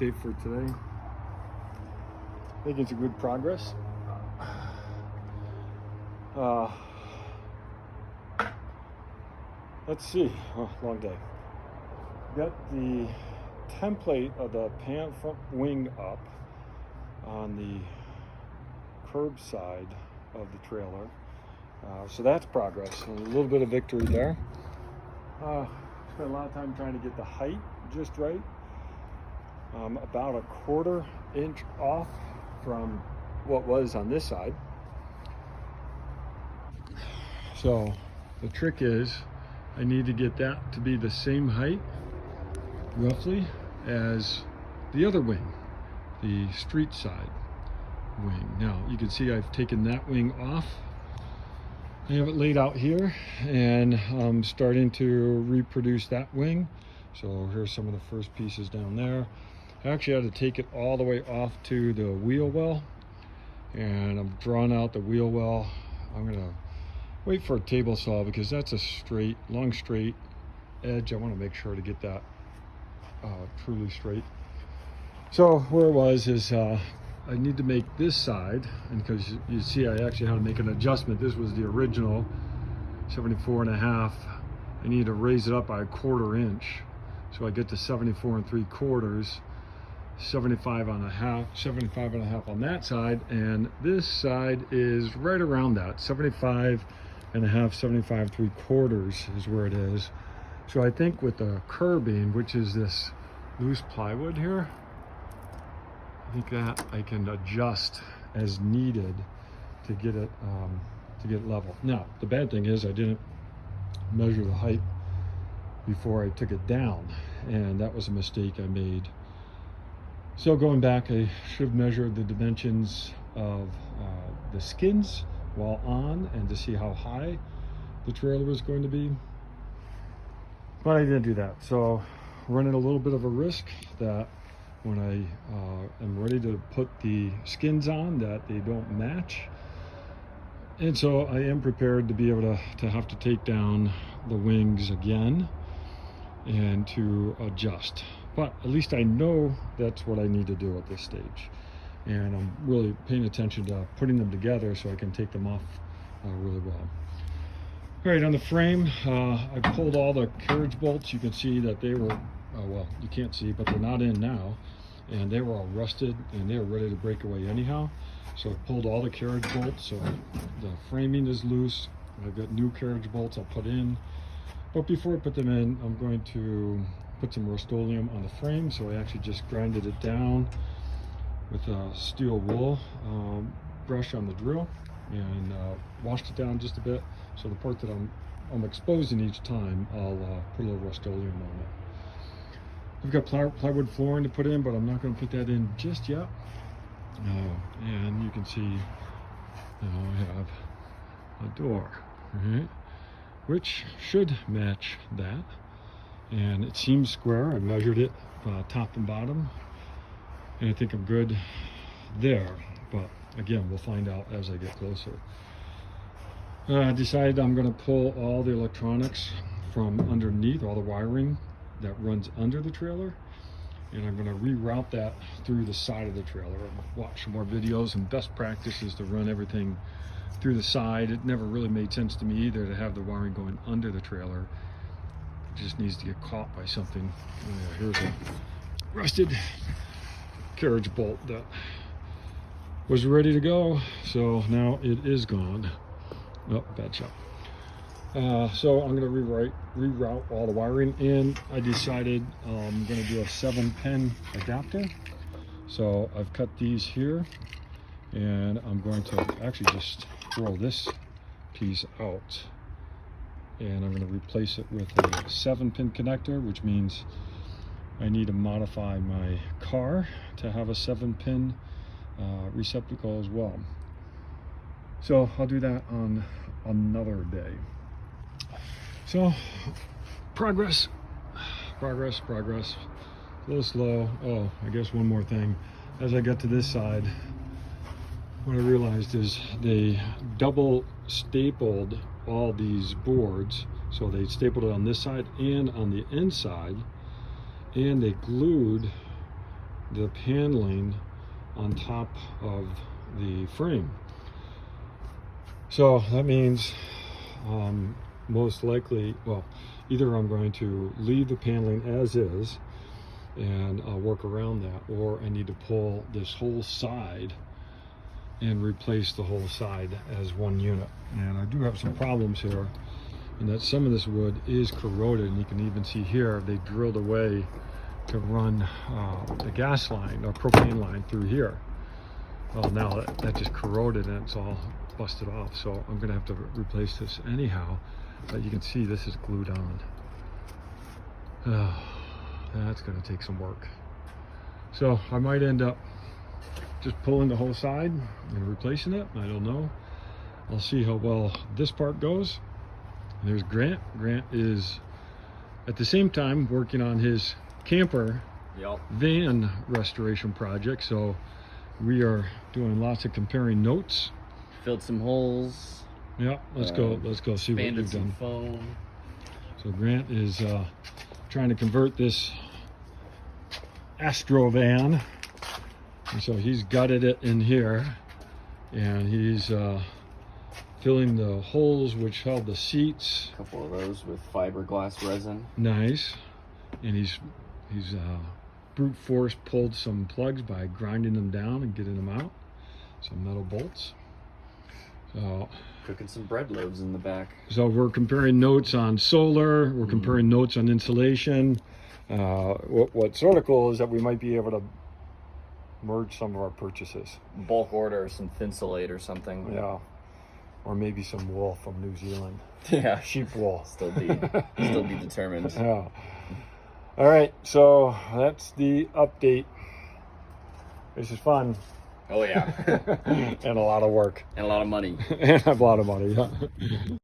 update for today. Making some good progress. Let's see. Oh, long day. Got the template of the pan front wing up on the curb side of the trailer. So that's progress. A little bit of victory there. Spent a lot of time trying to get the height just right. About a 1/4 inch off from what was on this side. So the trick is I need to get that to be the same height roughly as the other wing, the street side wing. Now you can see I've taken that wing off. I have it laid out here and I'm starting to reproduce that wing. So here's some of the first pieces down there. I actually had to take it all the way off to the wheel well, and I'm drawing out the wheel well. I'm gonna wait for a table saw because that's a straight, long straight edge. I want to make sure to get that truly straight. So where it was is I need to make this side, and because you see I actually had to make an adjustment. This was the original 74.5. I need to raise it up by a 1/4 inch, so I get to 74 3/4, 75.5 on that side, and this side is right around that 75.5, 75 3/4 is where it is. So I think with the curbing, which is this loose plywood here, I think that I can adjust as needed to get it level. Now the bad thing is I didn't measure the height before I took it down, and that was a mistake I made. So going back, I should have measured the dimensions of the skins while on, and to see how high the trailer was going to be, but I didn't do that. So running a little bit of a risk that when I am ready to put the skins on, that they don't match. And so I am prepared to be able to have to take down the wings again and to adjust. But at least I know that's what I need to do at this stage. And I'm really paying attention to putting them together so I can take them off really well. All right, on the frame, I pulled all the carriage bolts. You can see that they were, well, you can't see, but they're not in now. And they were all rusted and they were ready to break away anyhow. So I pulled all the carriage bolts, so the framing is loose. I've got new carriage bolts I'll put in. But before I put them in, I'm going to put some Rust-Oleum on the frame. So I actually just grinded it down with a steel wool brush on the drill and washed it down just a bit. So the part that I'm exposing each time, I'll put a little Rust-Oleum on it. I've got plywood flooring to put in, but I'm not going to put that in just yet. And you can see I have a door, right, which should match that. And it seems square. I measured it top and bottom, and I think I'm good there. But again, we'll find out as I get closer. I decided I'm going to pull all the electronics from underneath, all the wiring that runs under the trailer, and I'm going to reroute that through the side of the trailer. I'll watch some more videos and best practices to run everything through the side. It never really made sense to me either to have the wiring going under the trailer. It just needs to get caught by something. Here's a rusted carriage bolt that was ready to go, so now it is gone. Oh, bad shot. So I'm going to reroute all the wiring, and I decided I'm going to do a 7-pin adapter. So I've cut these here, and I'm going to actually just throw this piece out, and I'm going to replace it with a 7-pin connector, which means I need to modify my car to have a 7-pin receptacle as well. So I'll do that on another day. So progress, a little slow. Oh, I guess one more thing. As I got to this side, what I realized is they double stapled all these boards. So they stapled it on this side and on the inside, and they glued the paneling on top of the frame. So that means most likely, well, either I'm going to leave the paneling as is and work around that, or I need to pull this whole side and replace the whole side as one unit. And I do have some problems here, and that some of this wood is corroded, and you can even see here they drilled away to run the gas line or propane line through here. Well, now that just corroded and it's all busted off, so I'm gonna have to replace this anyhow. But you can see this is glued on. That's gonna take some work. So I might end up just pulling the whole side and replacing it. I don't know. I'll see how well this part goes. And there's Grant. Grant is at the same time working on his camper van restoration project. So we are doing lots of comparing notes. Filled some holes. Yeah, let's go see what you've done. Foam. So Grant is trying to convert this Astro van, and so he's gutted it in here, and he's filling the holes which held the seats. A couple of those with fiberglass resin. Nice. And he's brute force pulled some plugs by grinding them down and getting them out. Some metal bolts. So cooking some bread loaves in the back. So we're comparing notes on solar. We're comparing notes on insulation. What's sort of cool is that we might be able to merge some of our purchases. Bulk order some Thinsulate or something. Yeah. Or maybe some wool from New Zealand. Yeah. Sheep wool. Still be determined. Yeah. All right, so that's the update. This is fun. Oh yeah. And a lot of work. And a lot of money. And a lot of money, yeah.